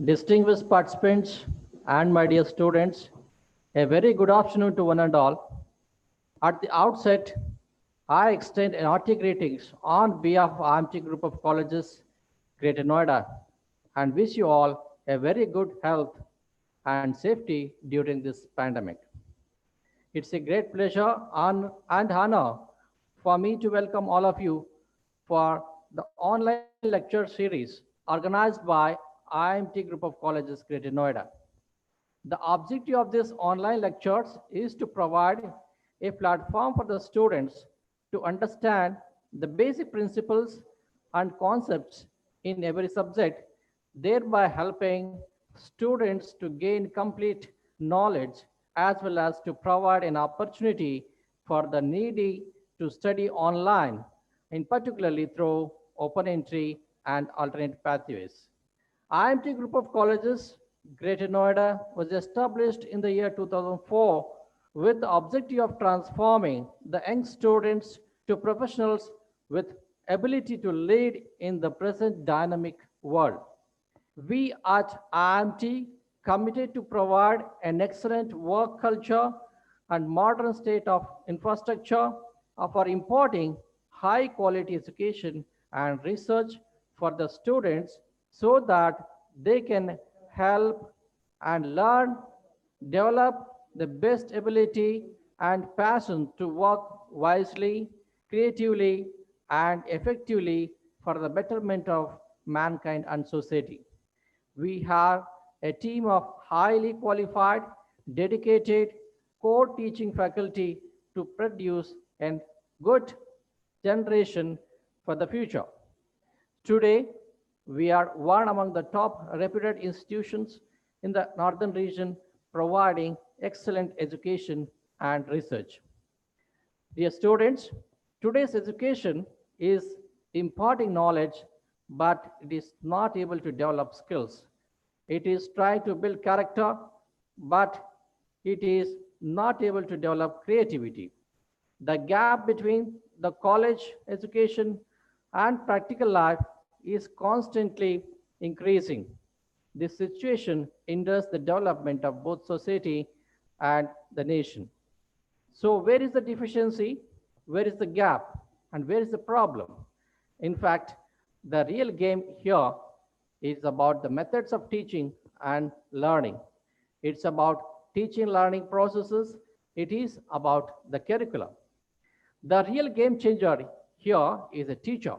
Distinguished participants and my dear students, a very good afternoon to one and all. At the outset, I extend an hearty greetings on behalf of IIMT Group of Colleges, Greater Noida, and wish you all a very good health and safety during this pandemic. It's a great pleasure and honor for me to welcome all of you for the online lecture series organized by IIMT Group of Colleges, Greater Noida. The objective of these online lectures is to provide a platform for the students to understand the basic principles and concepts in every subject, thereby helping students to gain complete knowledge as well as to provide an opportunity for the needy to study online, in particularly through open entry and alternate pathways. IIMT Group of Colleges, Greater Noida, was established in the year 2004 with the objective of transforming the young students to professionals with ability to lead in the present dynamic world. We at IIMT committed to provide an excellent work culture and modern state of infrastructure for imparting high quality education and research for the students so that they can help and learn, develop the best ability and passion to work wisely, creatively, and effectively for the betterment of mankind and society. We have a team of highly qualified, dedicated, core teaching faculty to produce a good generation for the future. Today, we are one among the top reputed institutions in the northern region providing excellent education and research. Dear students, today's education is imparting knowledge, but it is not able to develop skills. It is trying to build character, but it is not able to develop creativity. The gap between the college education and practical life is constantly increasing. This situation hinders the development of both society and the nation. So where is the deficiency? Where is the gap? And where is the problem? In fact, the real game here is about the methods of teaching and learning. It's about teaching learning processes. It is about the curriculum. The real game changer here is a teacher,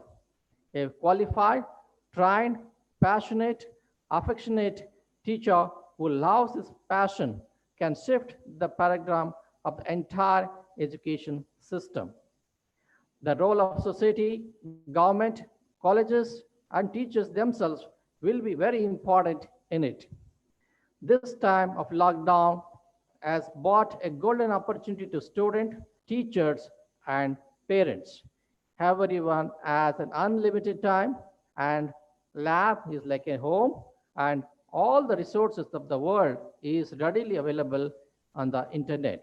a qualified, trained, passionate, affectionate teacher who loves his passion can shift the paradigm of the entire education system. The role of society, government, colleges, and teachers themselves will be very important in it. This time of lockdown has brought a golden opportunity to students, teachers, and parents. Everyone has an unlimited time, and lab is like a home, and all the resources of the world is readily available on the internet.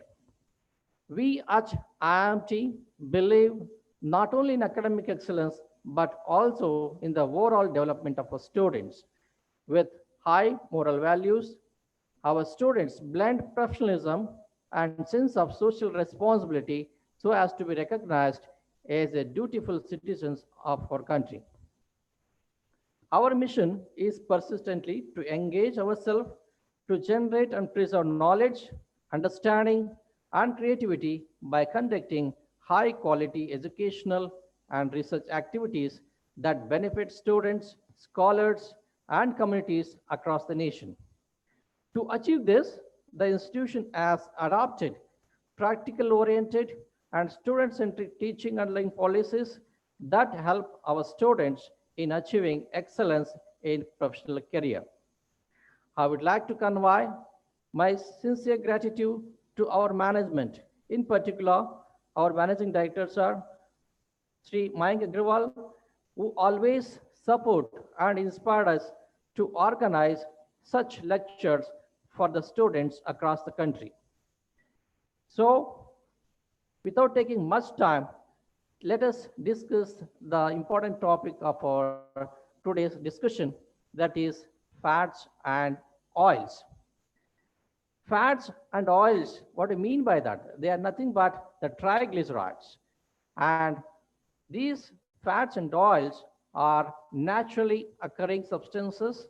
We at IIMT believe not only in academic excellence, but also in the overall development of our students. With high moral values, our students blend professionalism and sense of social responsibility so as to be recognized as a dutiful citizens of our country. Our mission is persistently to engage ourselves to generate and preserve knowledge, understanding, and creativity by conducting high quality educational and research activities that benefit students, scholars, and communities across the nation. To achieve this, the institution has adopted practical-oriented and student-centric teaching and learning policies that help our students in achieving excellence in professional career. I would like to convey my sincere gratitude to our management, in particular, our managing director, sir, Sri Mayank Agrawal, who always support and inspire us to organize such lectures for the students across the country. So, without taking much time, let us discuss the important topic of our today's discussion, that is fats, and oils. Fats and oils, what do you mean by that? They are nothing but the triglycerides. And these fats and oils are naturally occurring substances.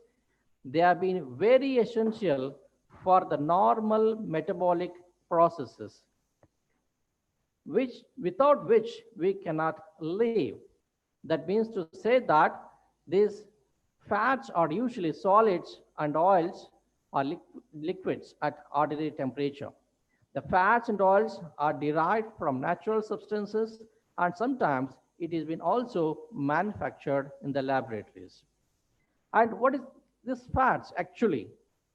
They have been very essential for the normal metabolic processes, which without which we cannot live. That means to say that these fats are usually solids and oils are liquids at ordinary temperature. The fats and oils are derived from natural substances, and sometimes it has been also manufactured in the laboratories. And what is this fats actually?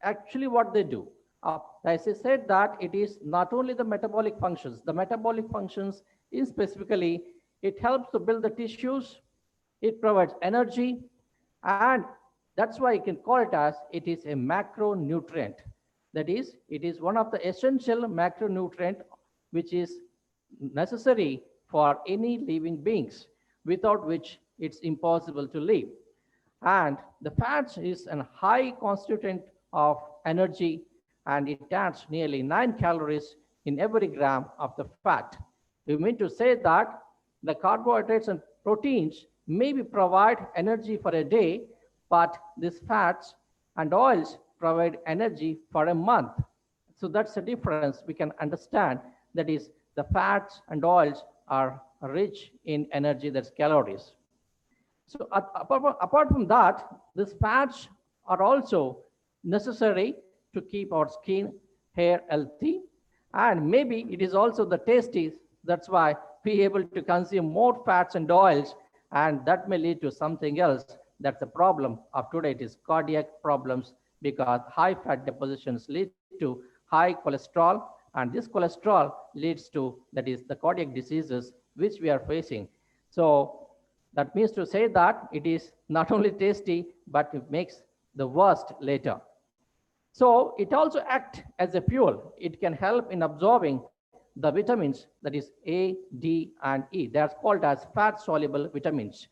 Actually, what they do? As I said that it is not only the metabolic functions. The metabolic functions is specifically, it helps to build the tissues, it provides energy, and that's why you can call it as it is a macronutrient. That is, it is one of the essential macronutrient which is necessary for any living beings, without which it's impossible to live. And the fats is a high constituent of energy, and it adds nearly 9 calories in every gram of the fat. We mean to say that the carbohydrates and proteins maybe provide energy for a day, but these fats and oils provide energy for a month. So that's the difference we can understand. That is, the fats and oils are rich in energy, that's calories. So apart from that, these fats are also necessary to keep our skin, hair healthy. And maybe it is also the tasty. That's why we are able to consume more fats and oils, and that may lead to something else. That's the problem of today. It is cardiac problems, because high fat depositions lead to high cholesterol, and this cholesterol leads to, that is, the cardiac diseases which we are facing. So that means to say that it is not only tasty, but it makes the worst later. So it also acts as a fuel. It can help in absorbing the vitamins, that is A, D, and E. They are called as fat-soluble vitamins,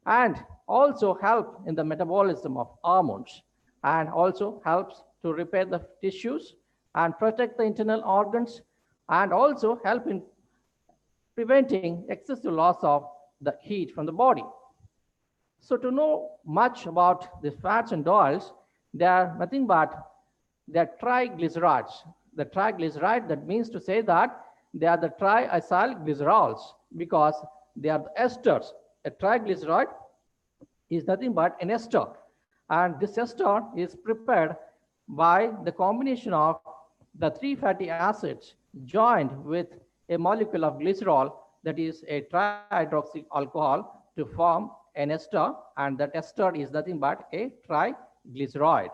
and also help in the metabolism of hormones, and also helps to repair the tissues and protect the internal organs, and also help in preventing excessive loss of the heat from the body. So to know much about the fats and oils, they are nothing but they are triglycerides. The triglyceride, that means to say that they are the triacyl glycerols, because they are the esters. A triglyceride is nothing but an ester, and this ester is prepared by the combination of the 3 fatty acids joined with a molecule of glycerol, that is a trihydroxy alcohol, to form an ester, and that ester is nothing but a triglyceride.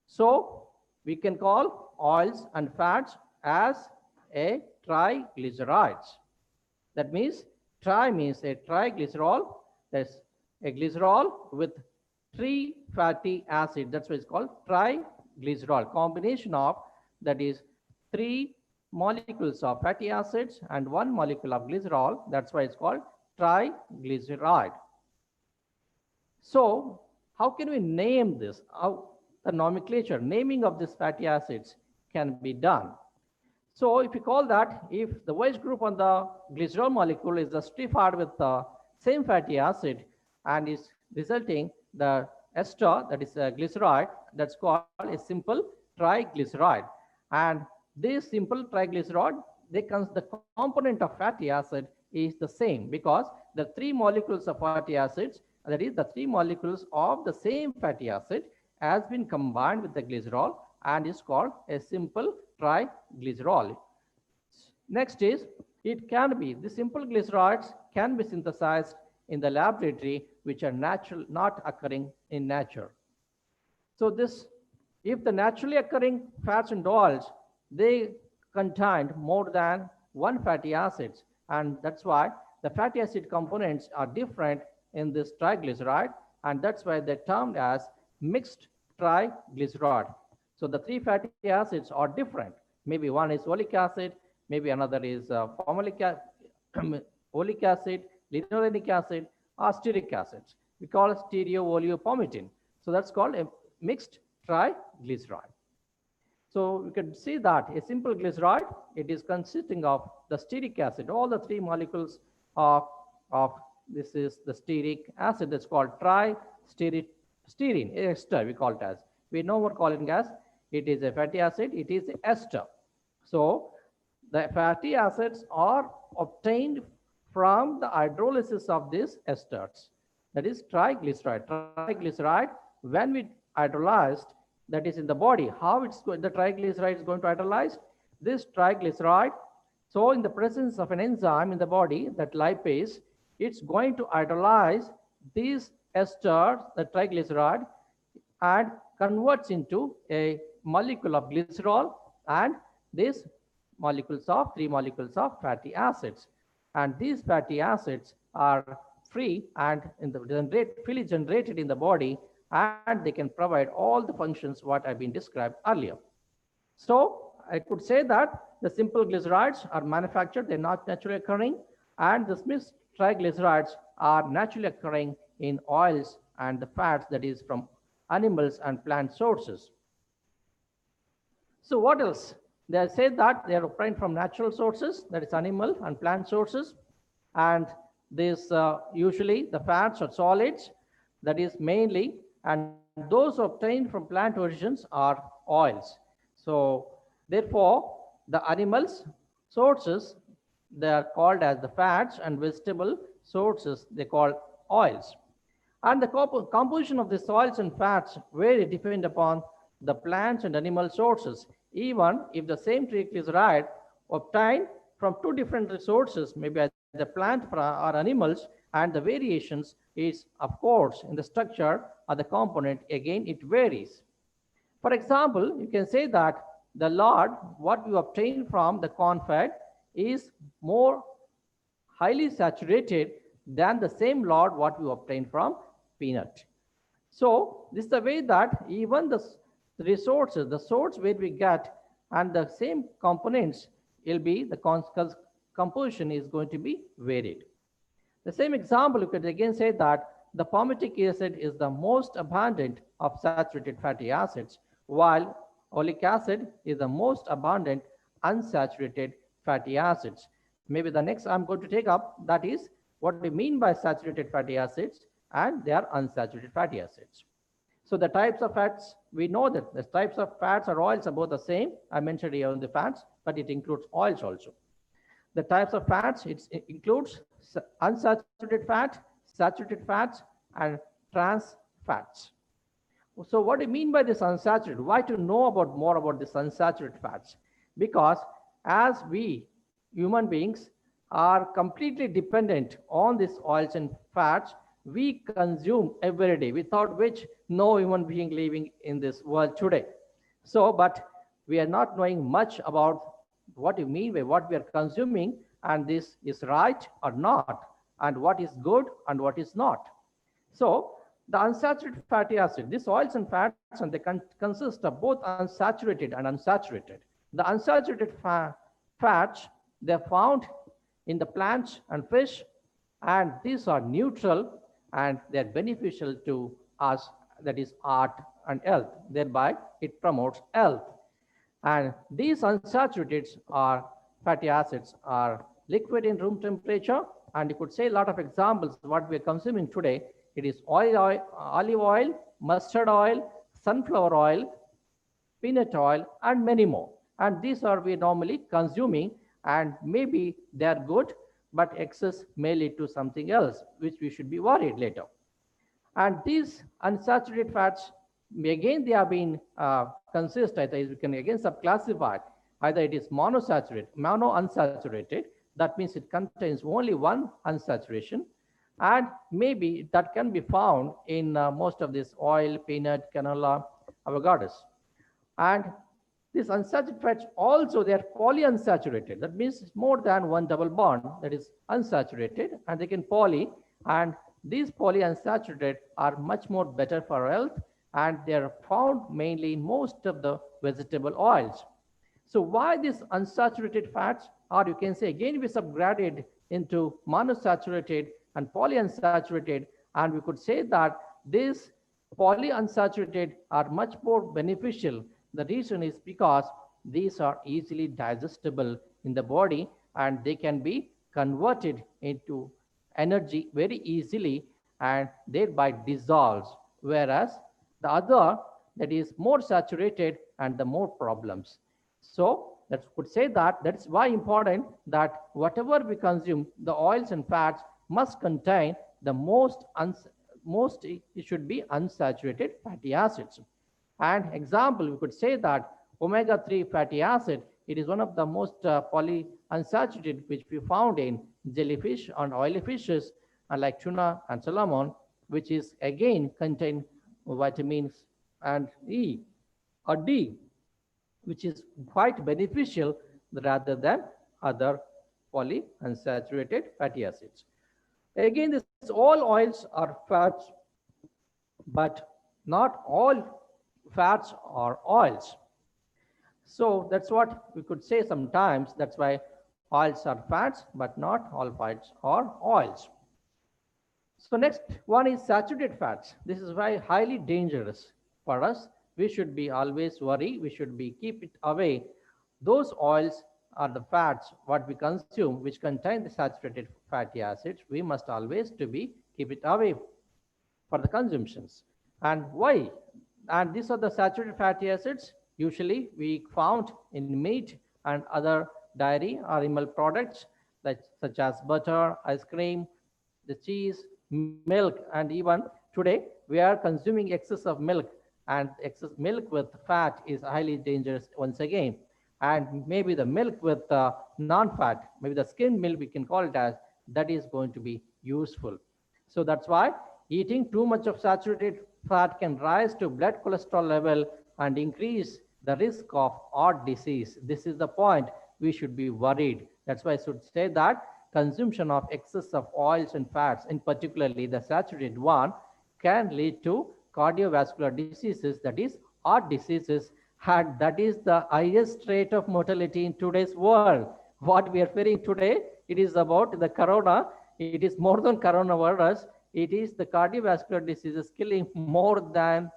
So we can call oils and fats as a triglycerides. That means tri means a triglycerol. That's a glycerol with 3 fatty acids. That's why it's called triglycerol. Combination of, that is, 3 molecules of fatty acids and 1 molecule of glycerol. That's why it's called triglyceride. So how can we name this? How the nomenclature, naming of these fatty acids can be done? So if you call that, if the OH group on the glycerol molecule is stratified with the same fatty acid and is resulting the ester, that is a glyceride, that's called a simple triglyceride. And this simple triglyceride, the component of fatty acid is the same, because the 3 molecules of fatty acids, that is the 3 molecules of the same fatty acid, has been combined with the glycerol and is called a simple triglycerol. Next is, it can be, the simple glycerides can be synthesized in the laboratory, which are natural, not occurring in nature. So this, if the naturally occurring fats and oils, they contain more than 1 fatty acids, and that's why the fatty acid components are different in this triglyceride, and that's why they're termed as mixed triglyceride. So the 3 fatty acids are different. Maybe one is oleic acid, maybe another is oleic acid, linolenic acid, or stearic acids. We call it stereooleo-palmitin. So that's called a mixed triglyceride. So we can see that a simple glyceride, it is consisting of the stearic acid, all the three molecules of this is the stearic acid that's called tristearine ester, we call it as. We no more call it as, it is a fatty acid, it is ester. So the fatty acids are obtained from the hydrolysis of these esters. That is triglyceride. Triglyceride, when we hydrolyzed, that is in the body, how the triglyceride is going to hydrolyze? This triglyceride, so in the presence of an enzyme in the body, that lipase, it's going to hydrolyze these esters, the triglyceride, and converts into a molecule of glycerol and these three molecules of fatty acids. And these fatty acids are free and freely generated in the body, and they can provide all the functions what have been described earlier. So I could say that the simple glycerides are manufactured, they're not naturally occurring, and the mixed triglycerides are naturally occurring in oils and the fats, that is from animals and plant sources. So what else? They say that they are obtained from natural sources, that is animal and plant sources, and this usually the fats or solids, that is mainly, and those obtained from plant origins are oils. So therefore the animals sources, they are called as the fats, and vegetable sources they call oils. And the composition of these oils and fats vary depend upon the plants and animal sources. Even if the same triglyceride obtained from two different sources, maybe the plant or animals, and the variations is, of course, in the structure of the component, again, it varies. For example, you can say that the lard, what we obtain from the corn fat, is more highly saturated than the same lard what we obtain from peanut. So this is the way that even the resources, the source where we get, and the same components will be, the composition is going to be varied. The same example, you could again say that the palmitic acid is the most abundant of saturated fatty acids, while oleic acid is the most abundant unsaturated fatty acids. Maybe the next I'm going to take up, that is what we mean by saturated fatty acids, and they are unsaturated fatty acids. So the types of fats, we know that the types of fats or oils are both the same. I mentioned here on the fats, but it includes oils also. The types of fats, it includes unsaturated fat, saturated fats, and trans fats. So what do you mean by this unsaturated? Why to know about more about this unsaturated fats? Because as we human beings are completely dependent on these oils and fats, we consume every day, without which no human being living in this world today. So, but we are not knowing much about what you mean by what we are consuming, and this is right or not, and what is good and what is not. So the unsaturated fatty acid, these oils and fats, and they consist of both unsaturated and unsaturated. The unsaturated fats, they're found in the plants and fish, and these are neutral and they're beneficial to us, that is art and health. Thereby it promotes health. And these unsaturated fatty acids are liquid in room temperature, and you could say a lot of examples what we are consuming today. It is olive oil, mustard oil, sunflower oil, peanut oil, and many more. And these are we normally consuming, and maybe they are good, but excess may lead to something else, which we should be worried later. And these unsaturated fats, again, they have been consist, either we can again subclassify, either it is mono-unsaturated, that means it contains only one unsaturation, and maybe that can be found in most of this oil, peanut, canola, avocados. And these unsaturated fats also, they are polyunsaturated. That means more than one double bond, that is unsaturated, and they can poly, and these polyunsaturated are much more better for health, and they are found mainly in most of the vegetable oils. So why these unsaturated fats, or you can say again we subgraded into monosaturated and polyunsaturated, and we could say that these polyunsaturated are much more beneficial. The reason is because these are easily digestible in the body and they can be converted into energy very easily and thereby dissolves. Whereas the other that is more saturated and the more problems. So that could say that that's why important that whatever we consume, the oils and fats must contain the most it should be unsaturated fatty acids. And example, we could say that omega-3 fatty acid, it is one of the most polyunsaturated which we found in jellyfish and oily fishes like tuna and salmon, which is again contain vitamins and E or D, which is quite beneficial rather than other polyunsaturated fatty acids. Again, this all oils are fats, but not all fats are oils. So that's what we could say sometimes. That's why oils are fats, but not all fats are oils. So next one is saturated fats. This is very highly dangerous for us. We should be always worry. We should be keep it away. Those oils are the fats what we consume which contain the saturated fatty acids. We must always to be keep it away for the consumptions. And why? And these are the saturated fatty acids usually we found in meat and other dairy or animal products like, such as butter, ice cream, the cheese, milk, and even today we are consuming excess of milk, and excess milk with fat is highly dangerous once again. And maybe the milk with non-fat, maybe the skim milk we can call it as, that is going to be useful. So that's why eating too much of saturated fat can rise to blood cholesterol level and increase the risk of heart disease. This is the point we should be worried. That's why I should say that consumption of excess of oils and fats, in particularly the saturated one, can lead to cardiovascular diseases, that is heart diseases, and that is the highest rate of mortality in today's world. What we are fearing today, it is about the corona. It is more than coronavirus. It is the cardiovascular diseases killing more than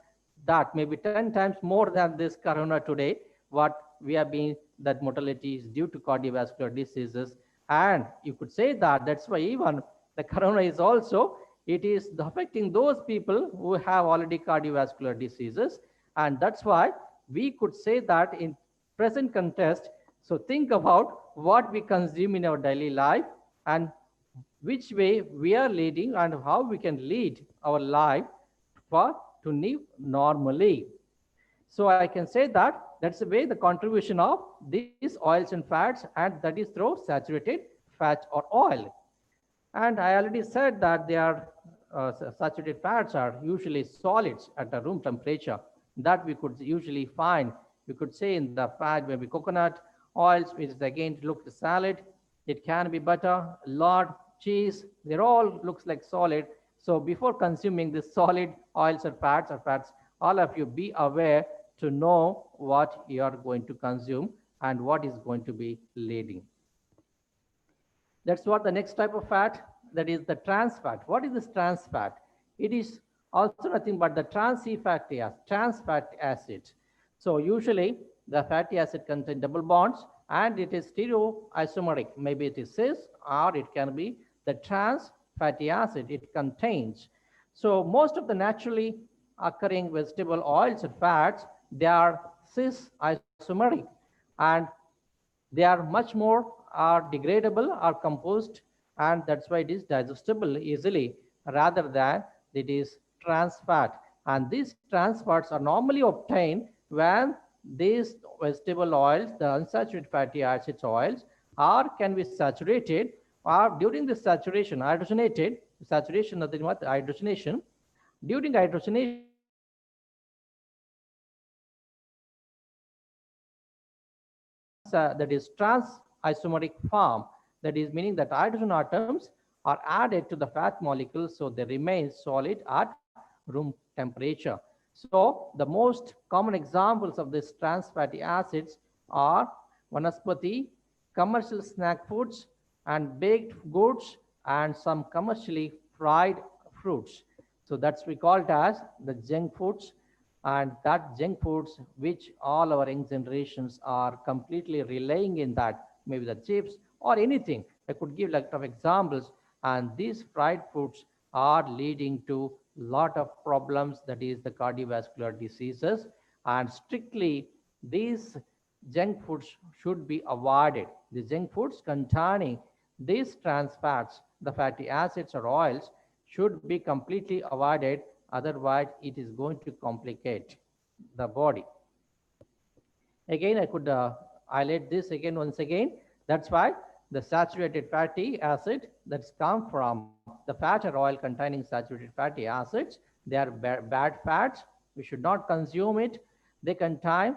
that, maybe 10 times more than this corona today. What we have been, that mortality is due to cardiovascular diseases. And you could say that that's why even the corona is also, it is affecting those people who have already cardiovascular diseases. And that's why we could say that in present context, so think about what we consume in our daily life and which way we are leading and how we can lead our life for to live normally. So I can say that that's the way the contribution of these oils and fats, and that is through saturated fat or oil. And I already said that they are saturated fats are usually solids at the room temperature that we could usually find. We could say in the fat, maybe coconut oils, which is again look the salad. It can be butter, lard, cheese. They all looks like solid. So before consuming this solid oils or fats, all of you be aware to know what you are going to consume and what is going to be leading. That's what the next type of fat, that is the trans fat. What is this trans fat? It is also nothing but the trans fat acid. So usually the fatty acid contains double bonds and it is stereoisomeric. Maybe it is cis or it can be the trans fatty acid it contains. So most of the naturally occurring vegetable oils and fats, they are cis isomeric and they are much more are degradable or composed, and that's why it is digestible easily rather than it is trans fat. And these trans fats are normally obtained when these vegetable oils, the unsaturated fatty acids oils, are can be saturated or during the saturation, hydrogenated, saturation, nothing but hydrogenation. During hydrogenation, that is trans isomeric form, that is meaning that hydrogen atoms are added to the fat molecules, so they remain solid at room temperature. So the most common examples of these trans fatty acids are vanaspati, commercial snack foods, and baked goods, and some commercially fried fruits. So that's we call it as the junk foods, and that junk foods which all our young generations are completely relying in that, maybe the chips or anything. I could give like of examples, and these fried foods are leading to lot of problems, that is the cardiovascular diseases, and strictly these junk foods should be avoided. The junk foods containing these trans fats, the fatty acids or oils, should be completely avoided, otherwise it is going to complicate the body. Again, I could highlight this again once again. That's why the saturated fatty acid that's come from the fat or oil containing saturated fatty acids, they are bad fats. We should not consume it. They contain,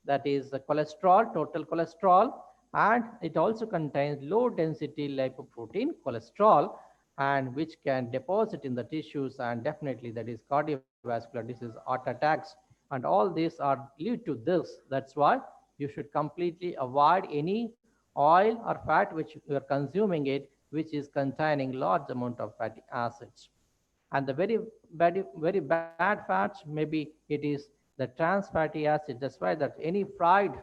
that is the cholesterol, total cholesterol, and it also contains low density lipoprotein cholesterol, and which can deposit in the tissues, and definitely that is cardiovascular disease, heart attacks, and all these are lead to this. That's why you should completely avoid any oil or fat which you are consuming it, which is containing large amount of fatty acids. And the very bad fats, maybe it is the trans fatty acid. That's why that any fried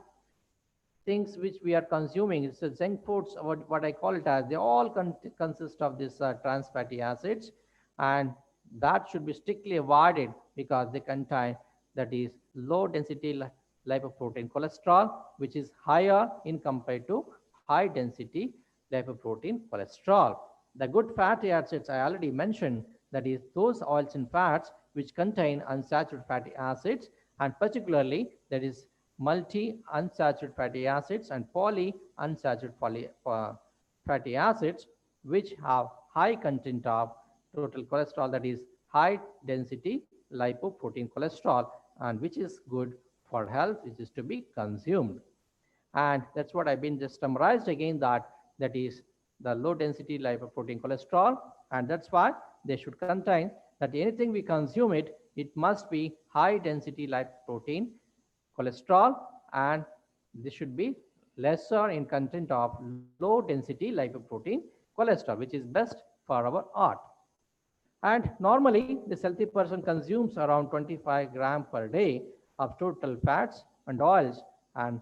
things which we are consuming, it's the junk foods, what I call it as, they all consist of this trans fatty acids, and that should be strictly avoided because they contain, that is low density lipoprotein cholesterol, which is higher in compared to high density lipoprotein cholesterol. The good fatty acids I already mentioned, that is those oils and fats which contain unsaturated fatty acids, and particularly that is multi-unsaturated fatty acids and poly-unsaturated fatty acids, which have high content of total cholesterol, that is high density lipoprotein cholesterol, and which is good for health, which is to be consumed. And that's what I've been just summarized again, that is the low density lipoprotein cholesterol, and that's why they should contain, that anything we consume it, it must be high density lipoprotein cholesterol, and this should be lesser in content of low density lipoprotein cholesterol, which is best for our heart. And normally this healthy person consumes around 25 grams per day of total fats and oils, and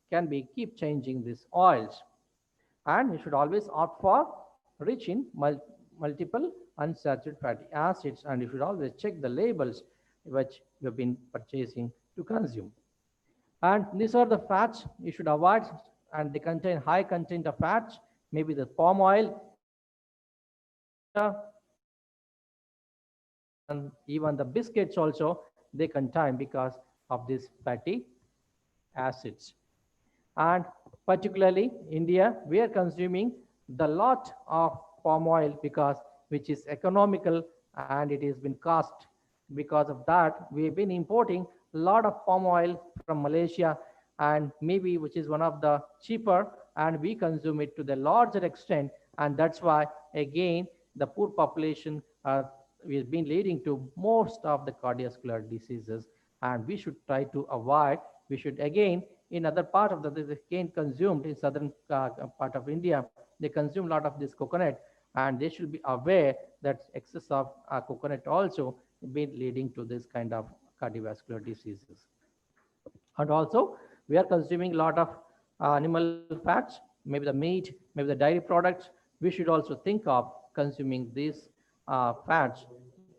can be keep changing these oils. And you should always opt for rich in multiple unsaturated fatty acids, and you should always check the labels which you have been purchasing to consume. And these are the fats you should avoid, and they contain high content of fats, maybe the palm oil, soya, and even the biscuits also they contain because of these fatty acids. And particularly India, we are consuming the lot of palm oil because which is economical and it has been cost. Because of that, we have been importing a lot of palm oil from Malaysia, and maybe which is one of the cheaper, and we consume it to the larger extent, and that's why again the poor population has been leading to most of the cardiovascular diseases, and we should try to avoid. We should again, in other part of the, this again consumed in southern part of India, they consume a lot of this coconut, and they should be aware that excess of coconut also been leading to this kind of cardiovascular diseases. And also we are consuming a lot of animal fats, maybe the meat, maybe the dairy products. We should also think of consuming these fats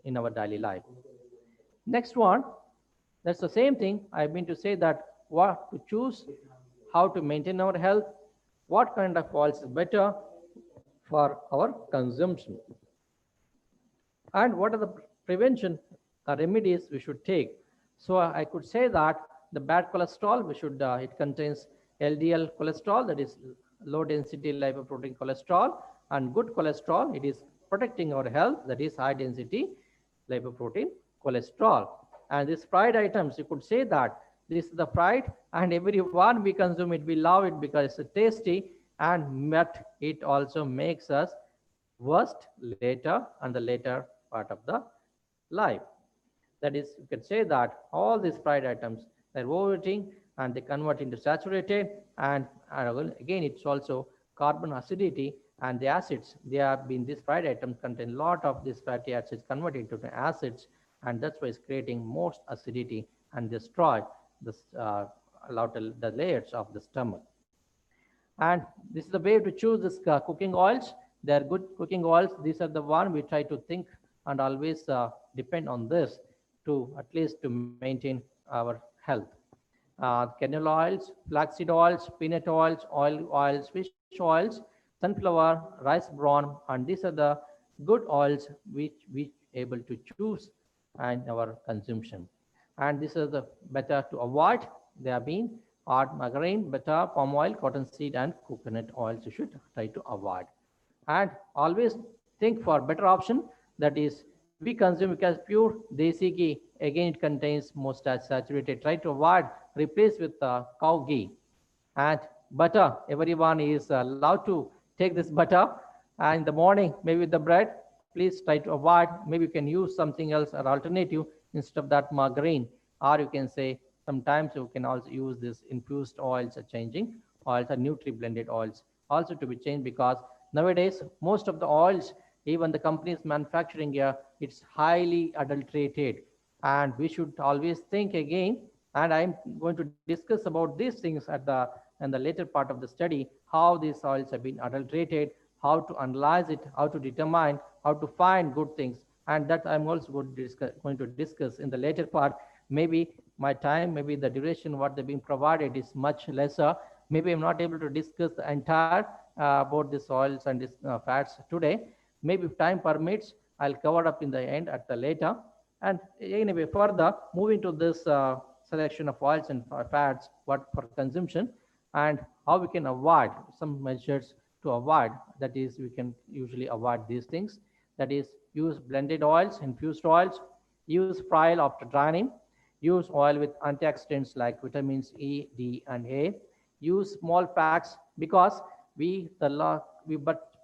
in our daily life. Next one, that's the same thing. I've been to say that what to choose, how to maintain our health, what kind of oils is better for our consumption, and what are the prevention remedies we should take. So I could say that the bad cholesterol, we should, it contains LDL cholesterol, that is low density lipoprotein cholesterol, and good cholesterol, it is protecting our health, that is high density lipoprotein cholesterol. And these fried items, you could say that this is the fried, and everyone we consume it, we love it because it's tasty, and but it also makes us worst later and the later part of the life. That is, you can say that all these fried items, they're overeating and they convert into saturated, and again it's also carbon acidity, And the acids, they have been, these fried items contain a lot of these fatty acids converted into the acids, and that's why it's creating most acidity and destroy a lot of the layers of the stomach. And this is the way to choose this cooking oils. They are good cooking oils. These are the one we try to think and always depend on this to at least to maintain our health. Canola oils, flaxseed oils, peanut oils, oils, fish oils, sunflower, rice bran, and these are the good oils which we able to choose and our consumption. And this is the better to avoid. They have been are margarine, butter, palm oil, cottonseed, and coconut oils. You should try to avoid. And always think for better option, that is we consume because pure desi ghee, again it contains most saturated. Try to avoid, replace with cow ghee. And butter, everyone is allowed to take this butter in the morning, maybe with the bread. Please try to avoid. Maybe you can use something else or alternative instead of that margarine. Or you can say sometimes you can also use this infused oils or changing oils or nutri blended oils also to be changed, because nowadays most of the oils, even the companies manufacturing here, it's highly adulterated. And we should always think again, and I'm going to discuss about these things at the in the later part of the study, how these oils have been adulterated, how to analyze it, how to determine, how to find good things. And that I'm also going to discuss in the later part. Maybe my time, maybe the duration what they've been provided is much lesser. Maybe I'm not able to discuss the entire about these oils and these fats today. Maybe if time permits, I'll cover up in the end at the later. And anyway, further moving to this selection of oils and fats, what for consumption, and how we can avoid some measures to avoid. That is, we can usually avoid these things. That is, use blended oils, infused oils, use fry after drying, use oil with antioxidants like vitamins E, D, and A, use small packs, because we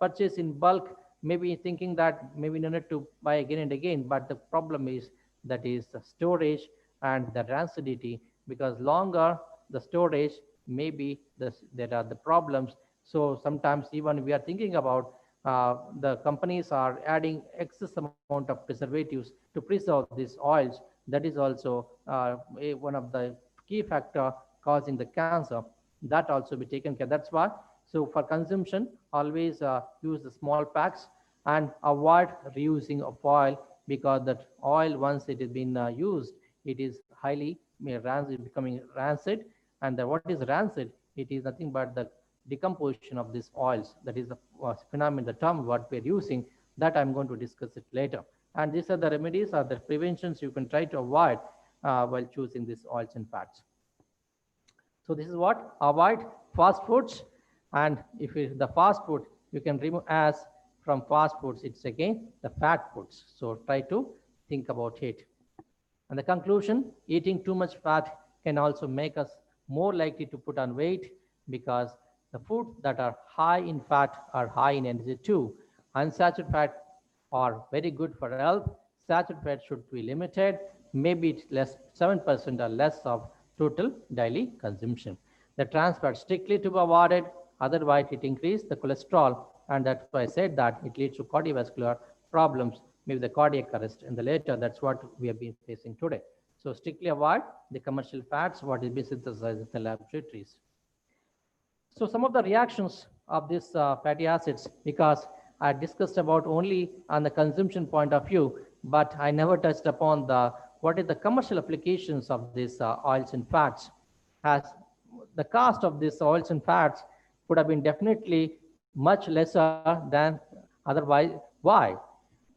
purchase in bulk, maybe thinking that maybe no need to buy again and again. But the problem is that is the storage and the rancidity, because longer the storage, maybe there are the problems. So sometimes even we are thinking about the companies are adding excess amount of preservatives to preserve these oils. That is also one of the key factor causing the cancer. That also be taken care. That's why. So for consumption, always use the small packs and avoid reusing of oil, because that oil, once it has been used, it is highly rancid, becoming rancid. And what is rancid? It is nothing but the decomposition of these oils. That is the phenomenon, the term what we're using. That I'm going to discuss it later. And these are the remedies or the preventions you can try to avoid while choosing these oils and fats. So this is what avoid fast foods. And if it's the fast food, you can remove as from fast foods, it's again the fat foods. So try to think about it. And the conclusion, eating too much fat can also make us more likely to put on weight, because the foods that are high in fat are high in energy too. Unsaturated fat are very good for health. Saturated fat should be limited, maybe it's less 7% or less of total daily consumption. The trans fat strictly to be avoided, otherwise it increases the cholesterol, and that's why I said that it leads to cardiovascular problems, maybe the cardiac arrest in the later. That's what we have been facing today. So strictly avoid the commercial fats, what is being synthesized in the laboratories. So some of the reactions of these fatty acids, because I discussed about only on the consumption point of view, but I never touched upon the what is the commercial applications of these oils and fats. As the cost of these oils and fats would have been definitely much lesser than otherwise. Why?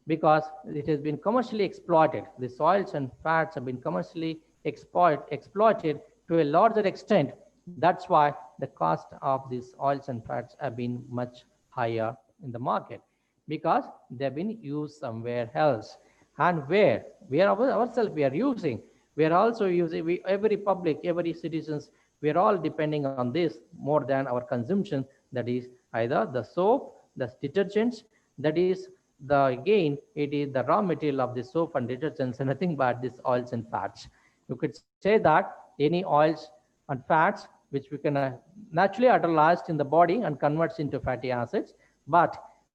Because it has been commercially exploited. The soils and fats have been commercially exploited to a larger extent. That's why the cost of these oils and fats have been much higher in the market, because they've been used somewhere else. And where we are ourselves we are using, we are also using, every public, every citizens, we are all depending on this more than our consumption. That is either the soap, the detergents, that is the again it is the raw material of the soap and detergents and nothing but these oils and fats. You could say that any oils and fats which we can naturally hydrolyzed in the body and converts into fatty acids, But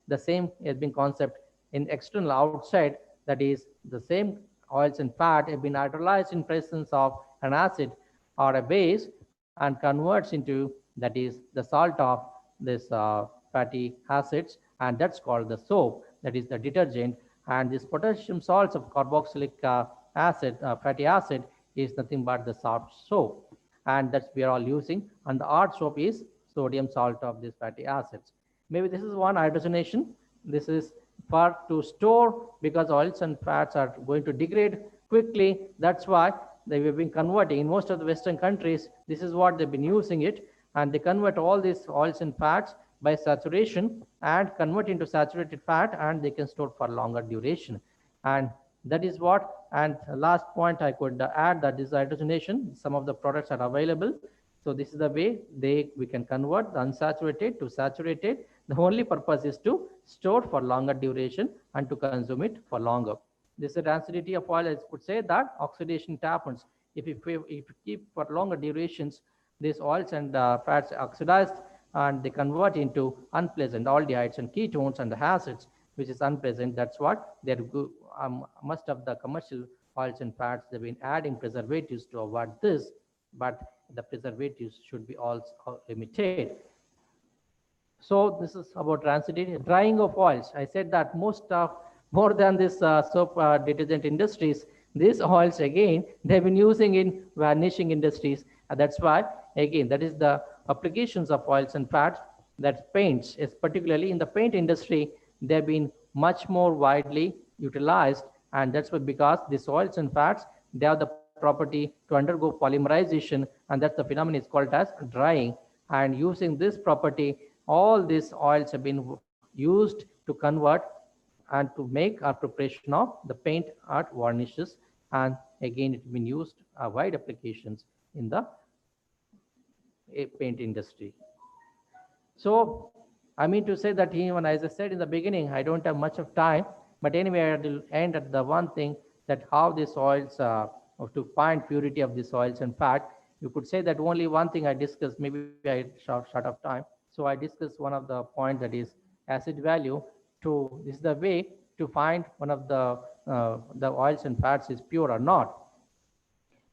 the same has been concept in external outside, that is the same oils and fat have been hydrolyzed in presence of an acid or a base and converts into, that is the salt of this fatty acids, and that's called the soap, that is the detergent. And this potassium salts of carboxylic acid, fatty acid, is nothing but the soft soap, and that's we are all using. And the hard soap is sodium salt of these fatty acids. Maybe this is one hydrogenation. This is for to store, because oils and fats are going to degrade quickly. That's why they have been converting in most of the Western countries. This is what they've been using it, and they convert all these oils and fats by saturation and convert into saturated fat, and they can store for longer duration. And that is what. And last point I could add, that is hydrogenation. Some of the products are available. So this is the way we can convert the unsaturated to saturated. The only purpose is to store for longer duration and to consume it for longer. This is the rancidity of oil. I could say that oxidation happens. If you keep for longer durations, these oils and fats oxidized, and they convert into unpleasant aldehydes and ketones and the acids, which is unpleasant. That's what they're most of the commercial oils and fats, they've been adding preservatives to avoid this, but the preservatives should be also limited. So this is about rancidity. Drying of oils. I said that more than this soap detergent industries, these oils again they've been using in varnishing industries. And that's why again that is the applications of oils and fats, that paints is particularly in the paint industry, they've been much more widely utilized. And that's why, because these oils and fats, they have the property to undergo polymerization, and that's the phenomenon is called as drying. And using this property, all these oils have been used to convert and to make our preparation of the paint art varnishes. And again it's been used wide applications in the paint industry. So I mean to say that even as I said in the beginning, I don't have much of time, but anyway I will end at the one thing, that how these oils to find purity of these oils and fat. You could say that only one thing I discussed, maybe I short of time. So I discussed one of the point, that is acid value. To this is the way to find one of the oils and fats is pure or not.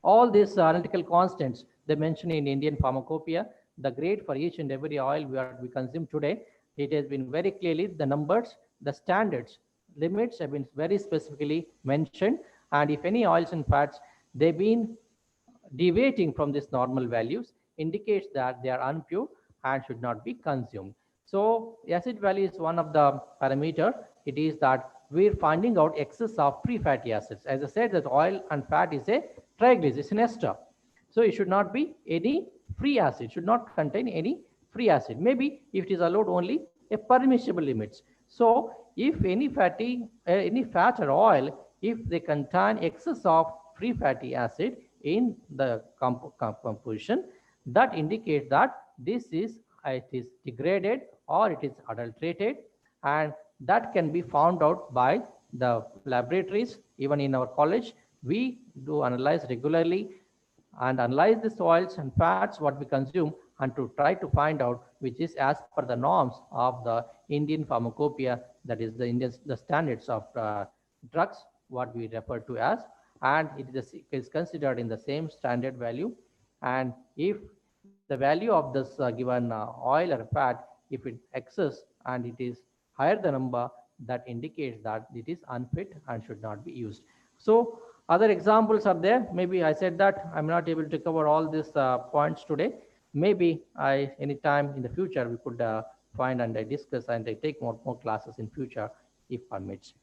All these analytical constants they mention in Indian pharmacopoeia, the grade for each and every oil we consume today, it has been very clearly the numbers, the standards, limits have been very specifically mentioned. And if any oils and fats they've been deviating from these normal values, indicates that they are unpure and should not be consumed. So acid value is one of the parameter. It is that we're finding out excess of free fatty acids. As I said, that oil and fat is a triglyceride, it's an ester. So it should not be any free acid, should not contain any free acid. Maybe if it is allowed only a permissible limits. So if any any fat or oil, if they contain excess of free fatty acid in the composition, that indicates that this is it is degraded or it is adulterated, and that can be found out by the laboratories. Even in our college we do analyze regularly and analyze the oils and fats what we consume, and to try to find out which is as per the norms of the Indian pharmacopoeia, that is the standards of drugs what we refer to as, and is considered in the same standard value. And if the value of this given oil or fat, if it excess and it is higher the number, that indicates that it is unfit and should not be used. So other examples are there. Maybe I said that I'm not able to cover all these points today. Maybe anytime in the future we could find and discuss and take more classes in future if permits.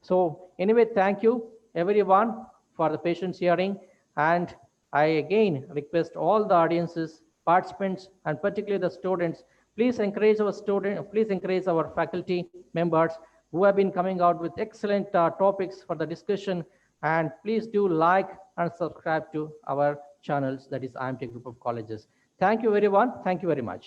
So anyway, thank you everyone for the patience hearing, and I again request all the audiences, participants, and particularly the students, please encourage our faculty members who have been coming out with excellent topics for the discussion, and please do like and subscribe to our channels, that is IIMT Group of Colleges. Thank you everyone. Thank you very much.